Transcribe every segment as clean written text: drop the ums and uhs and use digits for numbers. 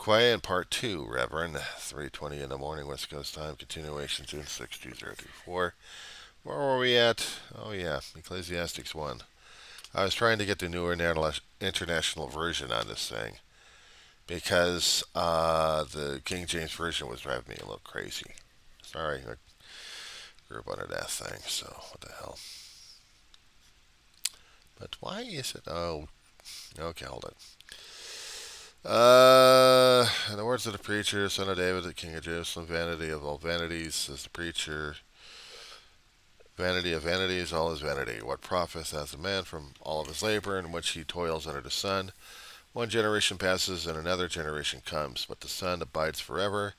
Quay in Part 2, Reverend. 3:20 in the morning, West Coast time. Continuation, June 6, 2024. Where were we at? Oh, yeah, Ecclesiastics 1. I was trying to get the newer international version on this thing because the King James Version was driving me a little crazy. Sorry, I grew up under that thing, so what the hell. But why is it? Oh, okay, hold it. In the words of the preacher, son of David, the king of Jerusalem, vanity of all vanities, says the preacher, vanity of vanities, all is vanity. What profit hath a man from all of his labor in which he toils under the sun? One generation passes and another generation comes, but the sun abides forever.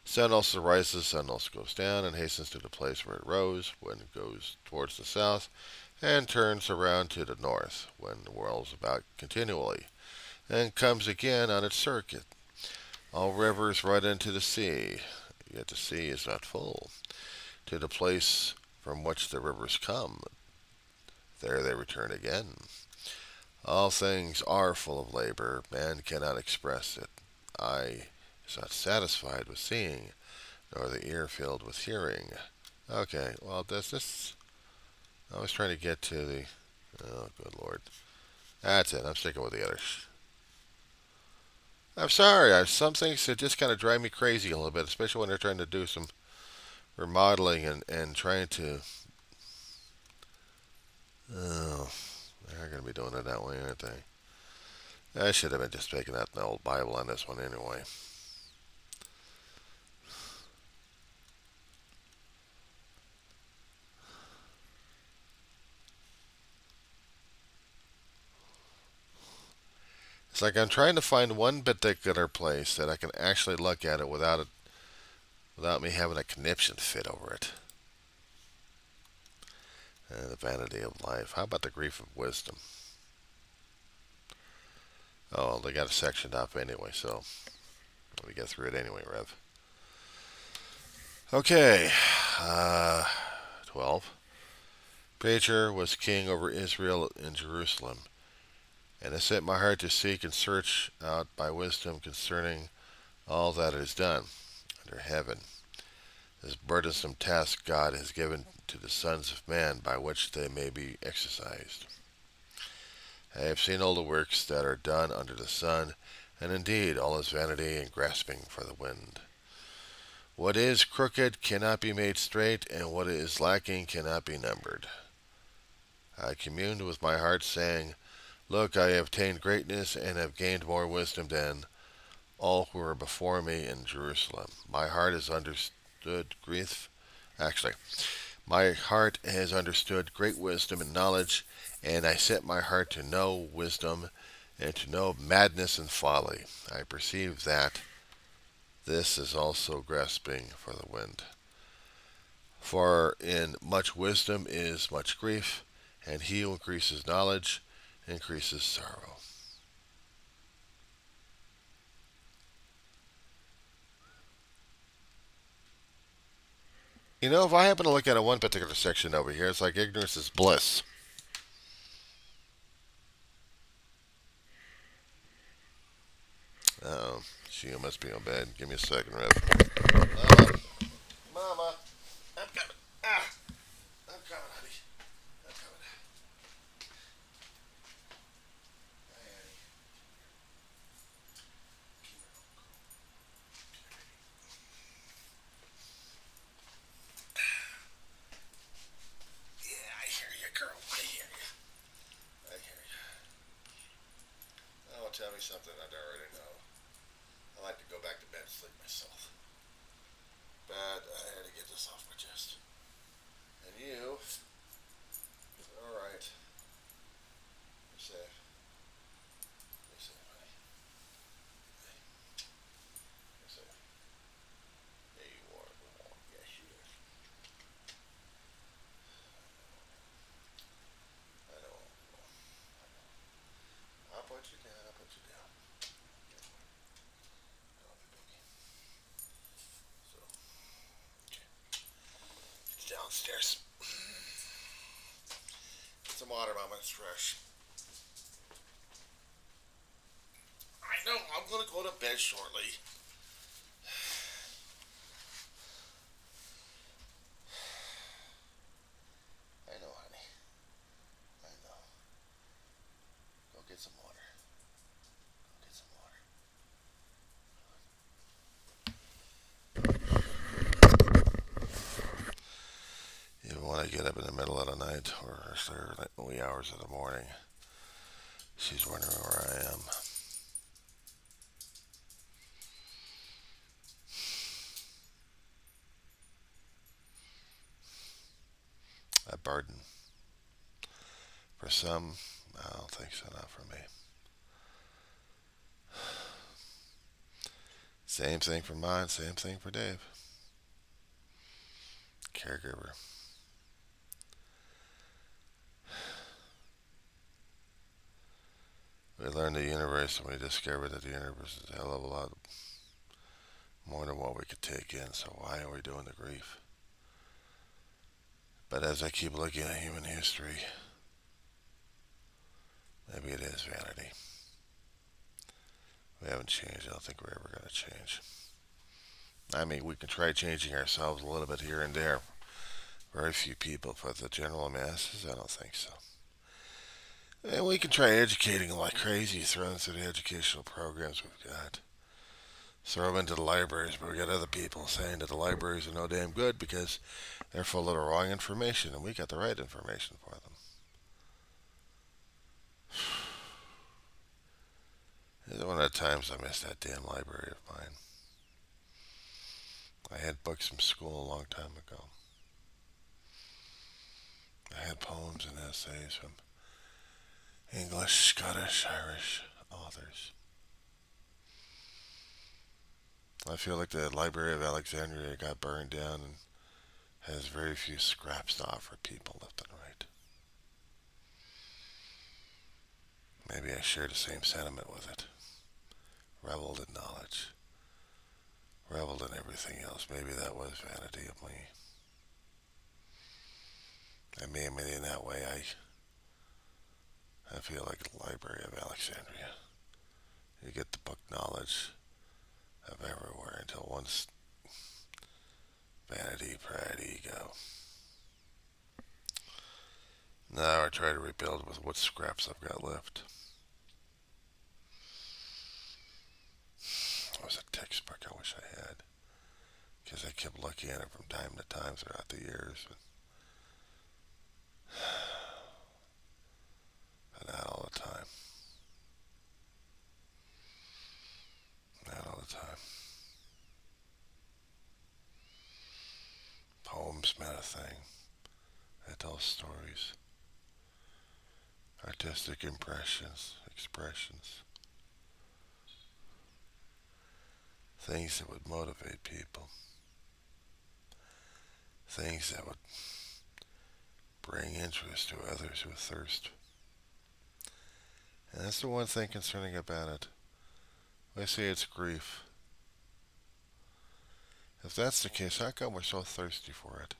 Sun also rises, sun also goes down, and hastens to the place where it rose, when it goes towards the south, and turns around to the north, when it whirls about continually, and comes again on its circuit. All rivers run into the sea, yet the sea is not full. To the place from which the rivers come, there they return again. All things are full of labor, man cannot express it. Eye is not satisfied with seeing, nor the ear filled with hearing. Okay, well, this. I was trying to get to the. Oh, good lord. That's it. I'm sticking with the others. I'm sorry. Some things that just kind of drive me crazy a little bit, especially when they're trying to do some remodeling and trying to. Oh, they're going to be doing it that way, aren't they? I should have been just taking out the old Bible on this one anyway. It's like I'm trying to find one particular place that I can actually look at it without me having a conniption fit over it. The vanity of life. How about the grief of wisdom? Oh, they got it sectioned up anyway, so let me get through it anyway, Rev. Okay, 12. Peter was king over Israel in Jerusalem, and I set my heart to seek and search out by wisdom concerning all that is done under heaven. This burdensome task God has given to the sons of man by which they may be exercised. I have seen all the works that are done under the sun, and indeed all is vanity and grasping for the wind. What is crooked cannot be made straight, and what is lacking cannot be numbered. I communed with my heart, saying, Look, I have attained greatness, and have gained more wisdom than all who were before me in Jerusalem. My heart has understood grief. Actually, my heart has understood great wisdom and knowledge, and I set my heart to know wisdom and to know madness and folly. I perceive that this is also grasping for the wind. For in much wisdom is much grief, and he who increases knowledge increases sorrow. You know, if I happen to look at one particular section over here, it's like ignorance is bliss. Oh, she must be on bed. Give me a second, Rev. Mama, Mama, I'm coming. Ah, I'm coming, honey. I'm coming. Hi, honey. Yeah, I hear you, girl. I hear you. I hear you. Oh, tell me something I don't already know. I like to go back to bed and sleep myself. But I had to get this off my chest. And you, all right. You're safe. You're safe, honey. You're safe. Yeah, you are. Yes, you is. I know. I'll put you down. I'll put you down. I'll be boogie. So, okay. It's downstairs. Get some water, Mama. It's fresh. I know. I'm going to go to bed shortly. I know, honey. I know. Go get some water. Go get some water. Even when I get up in the middle of the night or wee hours of the morning, she's wondering where I am. A burden. For some, I don't think so, not for me. Same thing for mine, same thing for Dave. Caregiver. We learned the universe and we discovered that the universe is a hell of a lot more than what we could take in, so why are we doing the grief? But as I keep looking at human history, maybe it is vanity. We haven't changed. I don't think we're ever going to change. I mean, we can try changing ourselves a little bit here and there. Very few people, but the general masses, I don't think so. And we can try educating them like crazy, throw them through the educational programs we've got. Throw them into the libraries, but we got other people saying that the libraries are no damn good because they're full of the wrong information, and we got the right information for them. This is one of the times I missed that damn library of mine. I had books from school a long time ago. I had poems and essays from English, Scottish, Irish authors. I feel like the Library of Alexandria got burned down and has very few scraps to offer people left and right. Maybe I share the same sentiment with it. Reveled in knowledge. Reveled in everything else. Maybe that was vanity of me. And maybe in that way I feel like the Library of Alexandria. You get the book knowledge of everywhere until once vanity, pride, ego. Now I try to rebuild with what scraps I've got left. It was a textbook I wish I had. Because I kept looking at it from time to time throughout the years. But not all the time. Not all the time. Poems meant a thing. They tell stories. Artistic impressions, expressions. Things that would motivate people. Things that would bring interest to others with thirst. And that's the one thing concerning about it. I say it's grief. If that's the case, how come we're so thirsty for it?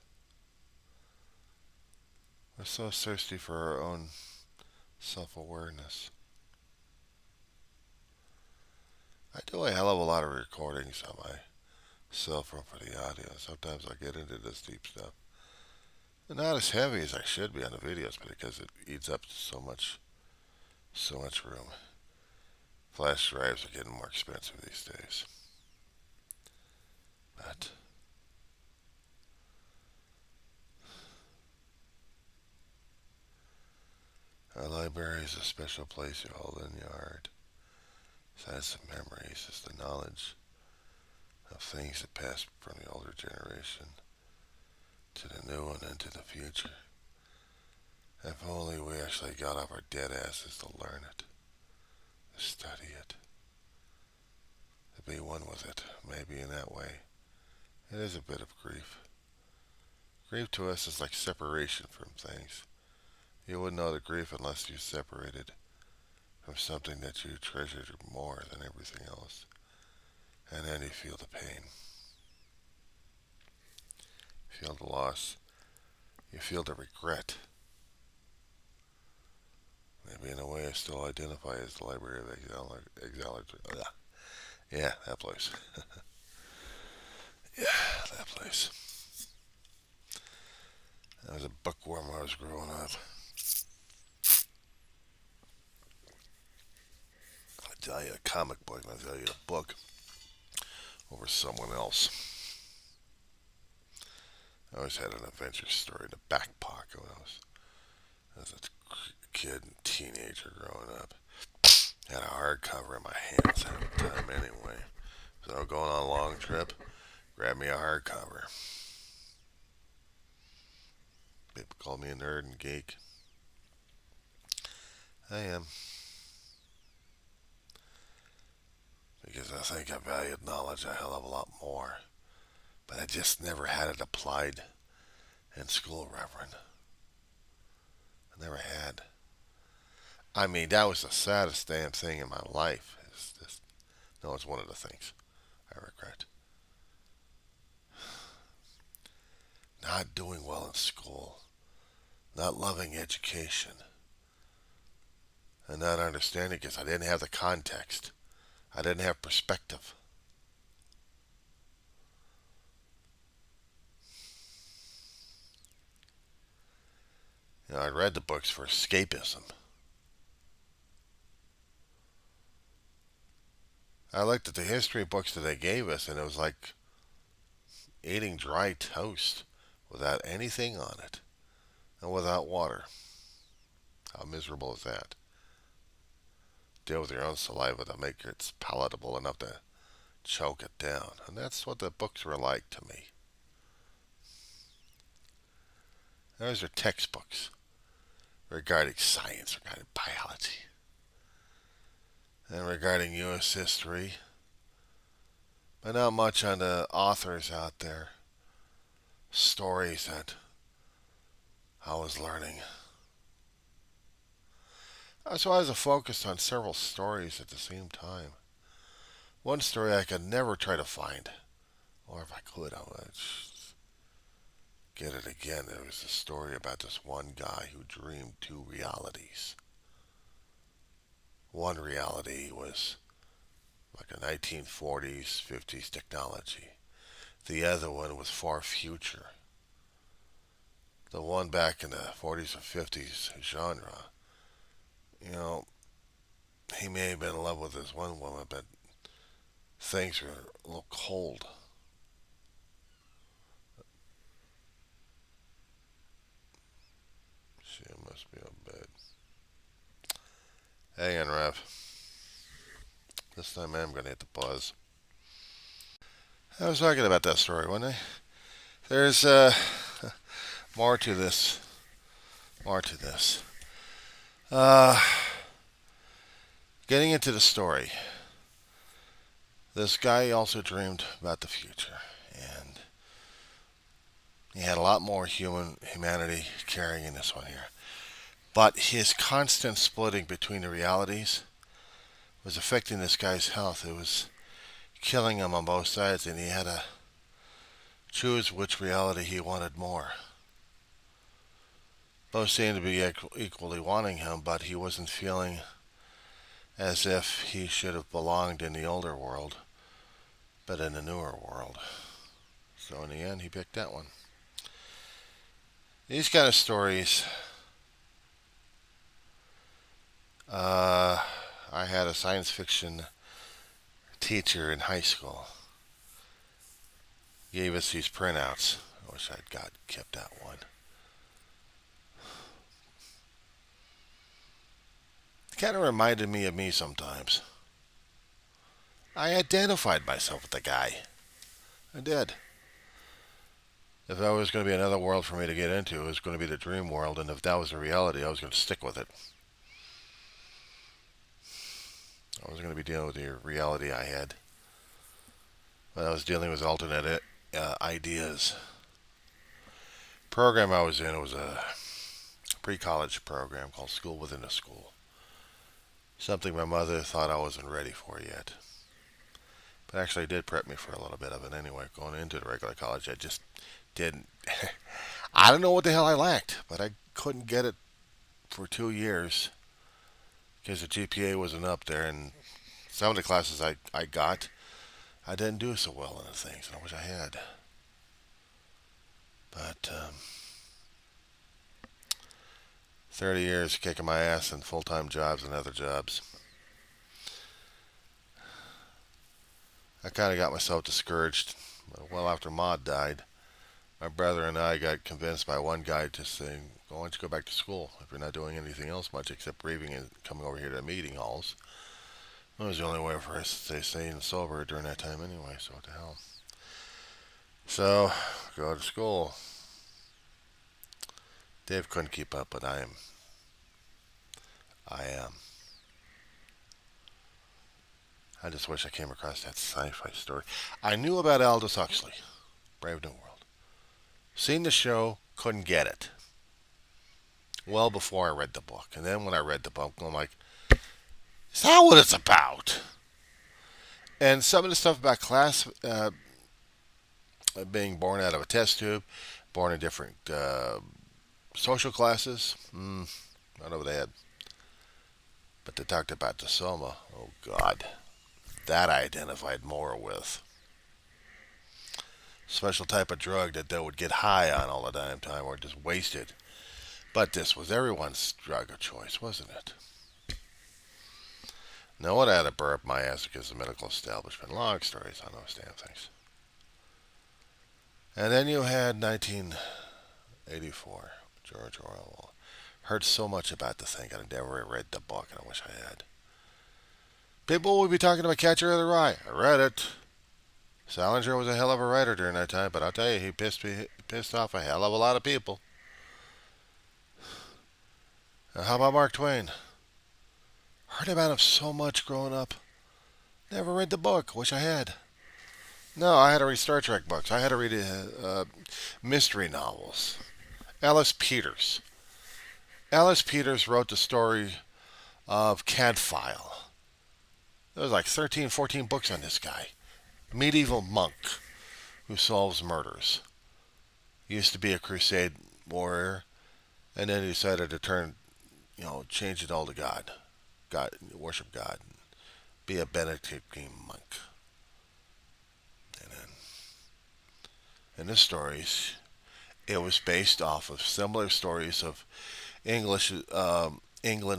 We're so thirsty for our own self-awareness. I do a hell of a lot of recordings on my cell phone for the audio. Sometimes I get into this deep stuff. They're not as heavy as I should be on the videos, but because it eats up so much room. Flash drives are getting more expensive these days. But our library is a special place you hold in your heart. Besides the memories, is the knowledge of things that passed from the older generation to the new one and to the future. If only we actually got off our dead asses to learn it, to study it, to be one with it. Maybe in that way, it is a bit of grief. Grief to us is like separation from things. You wouldn't know the grief unless you separated from something that you treasured more than everything else. And then you feel the pain. You feel the loss. You feel the regret. Maybe in a way I still identify as the Library of Exalted. Yeah, that place. Yeah, that place. That was a bookworm when I was growing up. I tell you a comic book, and I tell you a book over someone else. I always had an adventure story in the back pocket when I was a kid and teenager growing up. Had a hardcover in my hands at the time anyway. So going on a long trip, grab me a hardcover. People call me a nerd and geek. I am. Because I think I valued knowledge a hell of a lot more. But I just never had it applied in school, Reverend. I never had. I mean, that was the saddest damn thing in my life. No, it's one of the things I regret. Not doing well in school, not loving education, and not understanding because I didn't have the context. I didn't have perspective. I read the books for escapism. I looked at the history books that they gave us, and it was like eating dry toast without anything on it and without water. How miserable is that? Deal with your own saliva to make it palatable enough to choke it down. And that's what the books were like to me. Those are textbooks regarding science, regarding biology, and regarding U.S. history, but not much on the authors out there. Stories that I was learning. So I was focused on several stories at the same time. One story I could never try to find, or if I could, I would get it again. There was a story about this one guy who dreamed two realities. One reality was like a 1940s, 50s technology. The other one was far future. The one back in the 40s or 50s genre, you know, he may have been in love with this one woman, but things were a little cold. She must be on bed. Hang on, Rev. This time I'm going to hit the pause. I was talking about that story, wasn't I? There's more to this. More to this. Uh, Getting into the story. This guy also dreamed about the future, and he had a lot more humanity carrying in this one here. But his constant splitting between the realities was affecting this guy's health. It was killing him on both sides, and he had to choose which reality he wanted more. Both seemed to be equally wanting him, but he wasn't feeling as if he should have belonged in the older world, but in the newer world. So in the end, he picked that one. These kind of stories, I had a science fiction teacher in high school. Gave us these printouts. I wish I'd kept that one. It kind of reminded me of me sometimes. I identified myself with the guy. I did. If that was going to be another world for me to get into, it was going to be the dream world, and if that was a reality, I was going to stick with it. I was going to be dealing with the reality I had. But I was dealing with alternate ideas. Program I was in was a pre-college program called School Within a School. Something my mother thought I wasn't ready for yet. But actually did prep me for a little bit of it anyway. Going into the regular college, I just didn't. I don't know what the hell I lacked, but I couldn't get it for 2 years. because the GPA wasn't up there, and some of the classes I got, I didn't do so well in the things, and I wish I had. But 30 years kicking my ass in full-time jobs and other jobs. I kind of got myself discouraged. Well, after Maud died, my brother and I got convinced by one guy to say, well, why don't you go back to school if you're not doing anything else much except raving and coming over here to meeting halls. It was the only way for us to stay sane and sober during that time anyway, so what the hell. So, go to school. Dave couldn't keep up, but I am. I just wish I came across that sci-fi story. I knew about Aldous Huxley, Brave New World. Seen the show, couldn't get it. Well before I read the book. And then when I read the book, I'm like, is that what it's about? And some of the stuff about class being born out of a test tube, born in different social classes, not over the head. But they talked about the soma. Oh, God. That I identified more with. Special type of drug that they would get high on all the damn time or just wasted. But this was everyone's drug of choice, wasn't it? No one had to burp my ass because of the medical establishment. Long stories on those damn things. And then you had 1984, George Orwell. Heard so much about the thing, I never read the book, and I wish I had. People would be talking about Catcher in the Rye. I read it. Salinger was a hell of a writer during that time, but I'll tell you, he pissed off a hell of a lot of people. And how about Mark Twain? Heard about him so much growing up. Never read the book. Wish I had. No, I had to read Star Trek books. I had to read mystery novels. Alice Peters. Alice Peters wrote the story of Cadfael. There was like 13, 14 books on this guy. Medieval monk who solves murders. He used to be a crusade warrior, and then he decided to change it all to God. God, worship God. Be a Benedictine monk. And then, in the stories, it was based off of similar stories of England's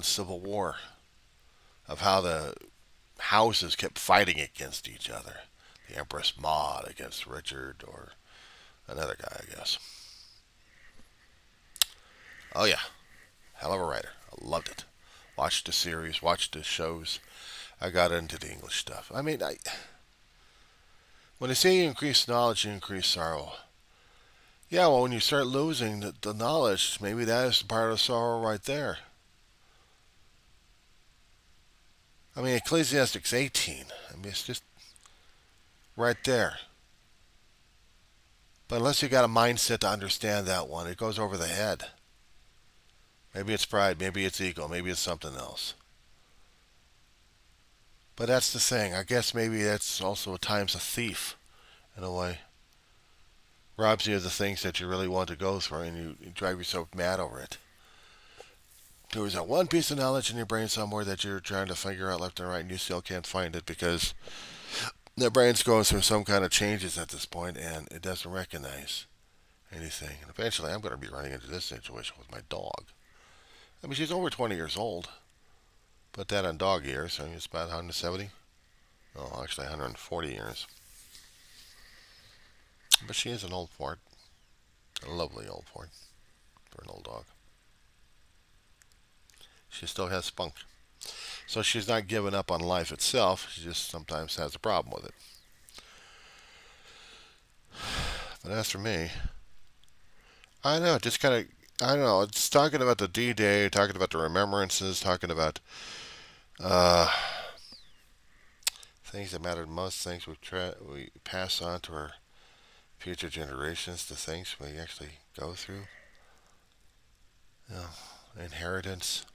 Civil War, of how the houses kept fighting against each other. The Empress Maud against Richard or another guy, I guess. Oh yeah, hell of a writer. I loved it. Watched the series, watched the shows. I got into the English stuff. When they say you increase knowledge, you increase sorrow. Yeah, well, when you start losing the knowledge, maybe that is part of sorrow right there. Ecclesiastes 18. It's just right there. But unless you got a mindset to understand that one, it goes over the head. Maybe it's pride, maybe it's ego, maybe it's something else. But that's the thing. I guess maybe that's also at times a thief, in a way. Robs you of the things that you really want to go through, and you drive yourself mad over it. There was that one piece of knowledge in your brain somewhere that you're trying to figure out left and right, and you still can't find it because the brain's going through some kind of changes at this point, and it doesn't recognize anything. And eventually, I'm going to be running into this situation with my dog. She's over 20 years old. Put that on dog years, so it's about 170. Oh, actually 140 years. But she is an old fart. A lovely old fart for an old dog. She still has spunk. So she's not giving up on life itself. She just sometimes has a problem with it. But as for me, I don't know, just kind of, I don't know, it's talking about the D-Day, talking about the remembrances, talking about things that matter most, things we pass on to our future generations, the things we actually go through. Inheritance.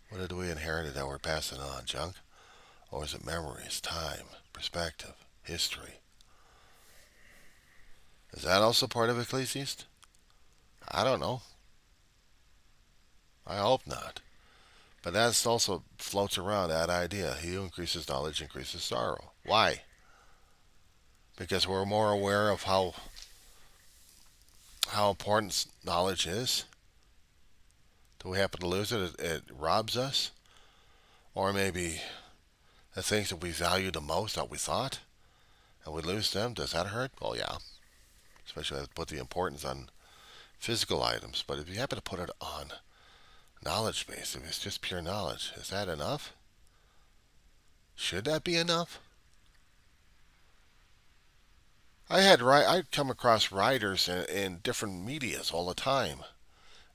What did we inherit that we're passing on? Junk? Or is it memories, time, perspective, history? Is that also part of Ecclesiastes? I don't know. I hope not. But that also floats around that idea. He who increases knowledge increases sorrow. Why? Because we're more aware of how important knowledge is. Do we happen to lose it? It robs us. Or maybe the things that we value the most that we thought, and we lose them. Does that hurt? Well, yeah. Especially if I put the importance on physical items. But if you happen to put it on knowledge base, if it's just pure knowledge, is that enough? Should that be enough? I'd come across writers in different medias all the time,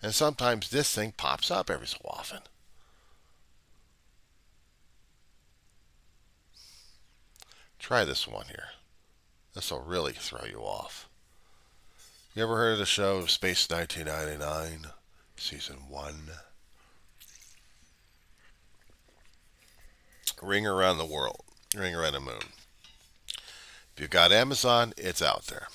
and sometimes this thing pops up every so often. Try this one here. This will really throw you off. You ever heard of the show Space 1999, Season 1? Ring around the world, ring around the moon. If you've got Amazon, it's out there.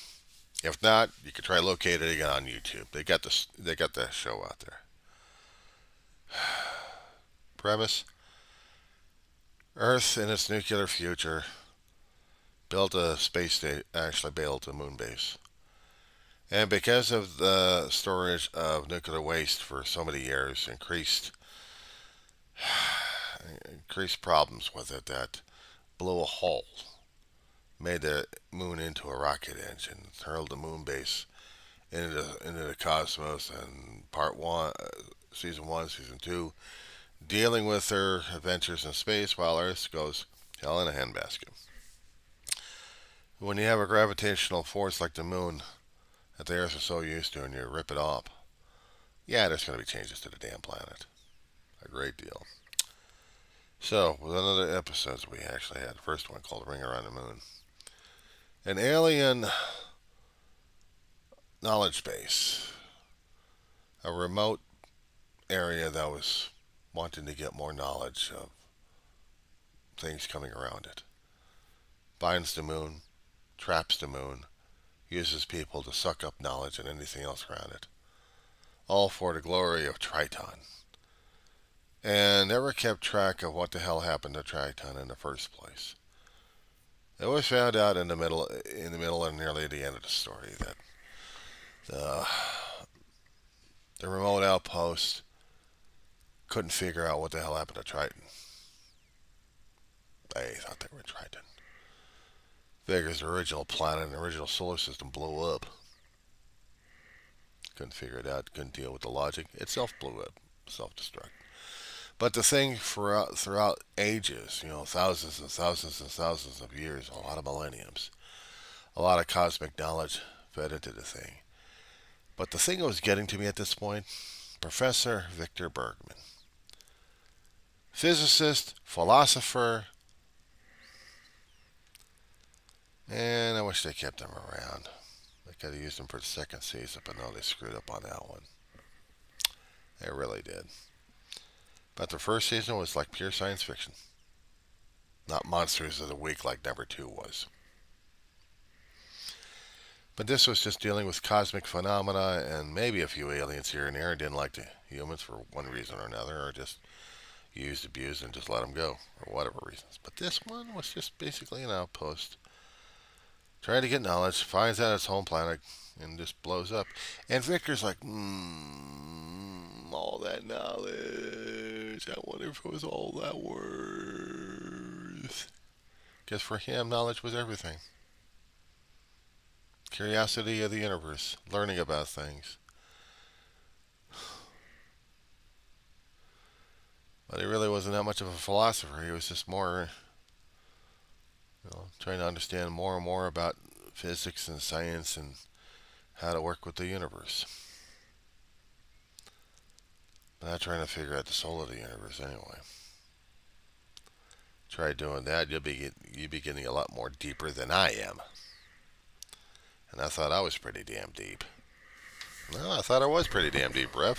If not, you can try locating it again on YouTube. They got the show out there. Premise: Earth in its nuclear future built a space station, actually built a moon base. And because of the storage of nuclear waste for so many years, increased problems with it that blew a hole, made the moon into a rocket engine, hurled the moon base into the cosmos. And part one, season one, season two, dealing with their adventures in space while Earth goes hell in a handbasket. When you have a gravitational force like the moon that the Earth is so used to and you rip it off, yeah, there's going to be changes to the damn planet. A great deal. So, with another episodes we actually had, the first one called Ring Around the Moon. An alien knowledge base, a remote area that was wanting to get more knowledge of things coming around it. Binds the moon, traps the moon, uses people to suck up knowledge and anything else around it. All for the glory of Triton. And never kept track of what the hell happened to Triton in the first place. It was found out in the middle and nearly the end of the story that the remote outpost couldn't figure out what the hell happened to Triton. They thought they were in Triton. Figures the original planet and the original solar system blew up. Couldn't figure it out, couldn't deal with the logic. Itself blew up, self-destruct. But the thing throughout ages, thousands and thousands and thousands of years, a lot of millenniums, a lot of cosmic knowledge fed into the thing. But the thing that was getting to me at this point, Professor Victor Bergman. Physicist, philosopher, and I wish they kept him around. They could have used him for the second season, but no, they screwed up on that one. They really did. But the first season was like pure science fiction. Not Monsters of the Week like number 2 was. But this was just dealing with cosmic phenomena and maybe a few aliens here and there didn't like the humans for one reason or another, or just used, abused, and just let them go for whatever reasons. But this one was just basically an outpost. Trying to get knowledge, finds out it's home planet, and just blows up. And Victor's like, all that knowledge. I wonder if it was all that worth. Because for him, knowledge was everything. Curiosity of the universe, learning about things. But he really wasn't that much of a philosopher. He was just more, trying to understand more and more about physics and science and how to work with the universe. But not trying to figure out the soul of the universe anyway. Try doing that, you'll be getting a lot more deeper than I am. And I thought I was pretty damn deep. No, I thought I was pretty damn deep, Rev.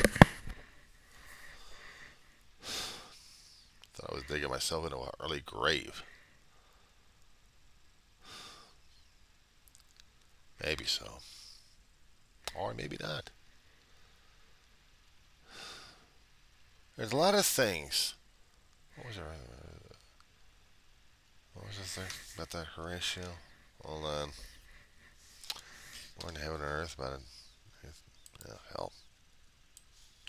Thought I was digging myself into an early grave. Maybe so. Or maybe not. There's a lot of things. What was it? What was this thing about that Horatio? Hold on. More in heaven and earth about it. Oh, hell.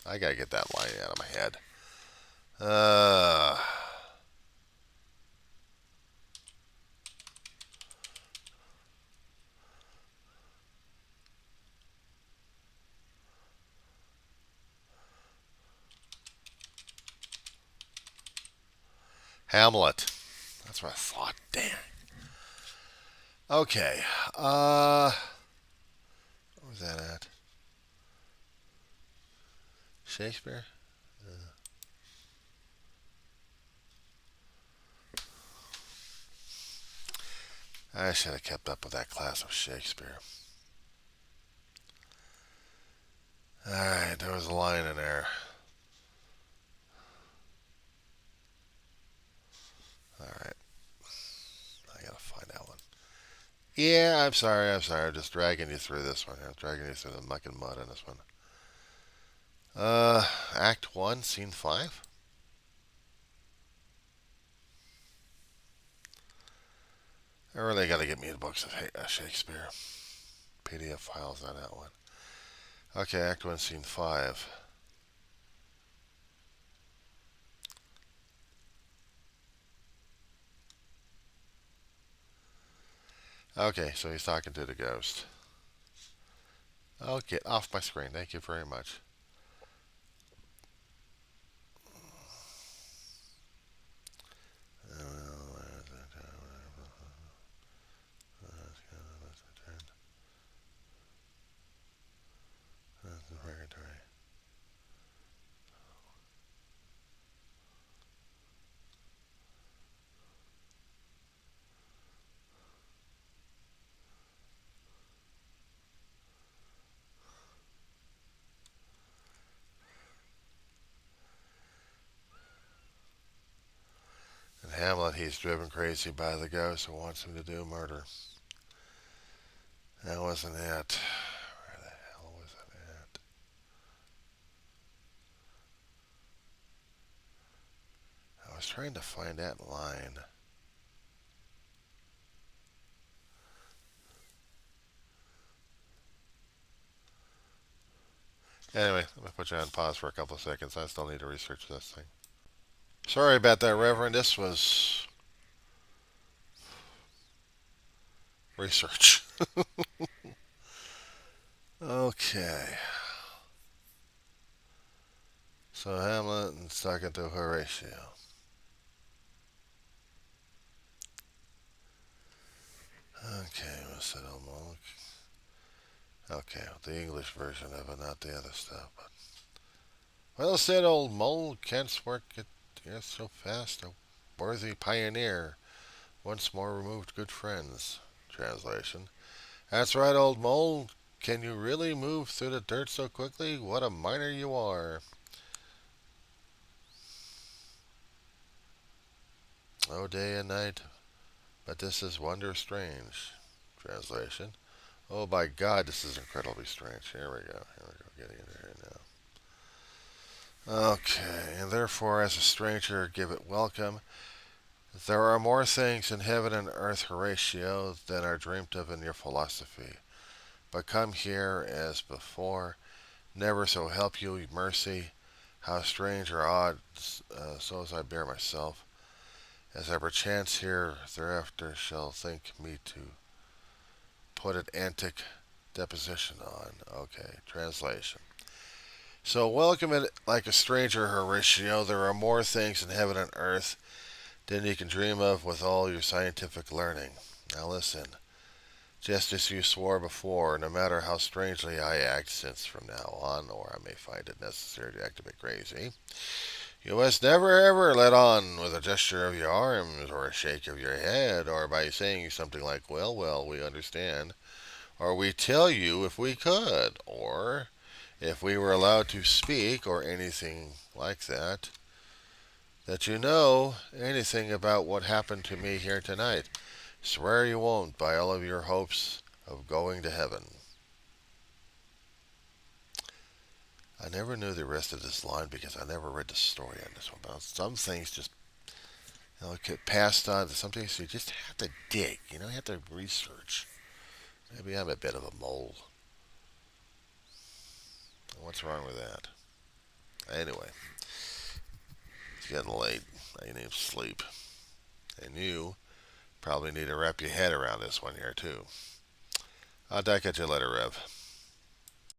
I gotta get that line out of my head. Uh, Hamlet. That's what I thought. Damn. Okay. What was that at? Shakespeare? I should have kept up with that class of Shakespeare. Alright, there was a line in there. Alright, I gotta find that one. Yeah, I'm sorry. I'm just dragging you through this one. I'm dragging you through the muck and mud on this one. Act 1, Scene 5. I really gotta get me the books of Shakespeare. PDF files on that one. Okay, Act 1, Scene 5. Okay, so he's talking to the ghost. Oh, get off my screen. Thank you very much. In Hamlet, he's driven crazy by the ghost who wants him to do murder. That wasn't it. Where the hell was it at? I was trying to find that line. Anyway, let me put you on pause for a couple of seconds. I still need to research this thing. Sorry about that, Reverend. This was research. Okay. So Hamlet and talking to Horatio. Okay, what's that old monk? Okay, the English version of it, not the other stuff. But, well said, old mole. Can't work it here so fast. A worthy pioneer. Once more removed good friends. Translation. That's right, old mole. Can you really move through the dirt so quickly? What a miner you are. Oh, day and night. But this is wondrous strange. Translation. Oh, by God, this is incredibly strange. Here we go. Here we go. Getting into here now. Okay, and therefore, as a stranger, give it welcome. There are more things in heaven and earth, Horatio, than are dreamt of in your philosophy. But come here as before. Never so help you mercy. How strange or odd, so as I bear myself, as I perchance here thereafter shall think me to put an antic deposition on. Okay, translation. So welcome it like a stranger, Horatio. There are more things in heaven and earth than you can dream of with all your scientific learning. Now listen, just as you swore before, no matter how strangely I act since from now on, or I may find it necessary to act a bit crazy, you must never ever let on with a gesture of your arms, or a shake of your head, or by saying something like, well, well, we understand, or we tell you if we could, or if we were allowed to speak, or anything like that, that you know anything about what happened to me here tonight. Swear you won't by all of your hopes of going to heaven. I never knew the rest of this line because I never read the story on this one. But some things just get passed on. Some things you just have to dig. You have to research. Maybe I'm a bit of a mole. What's wrong with that? Anyway, it's getting late. I need sleep. And you probably need to wrap your head around this one here, too. I'll catch you later, Rev.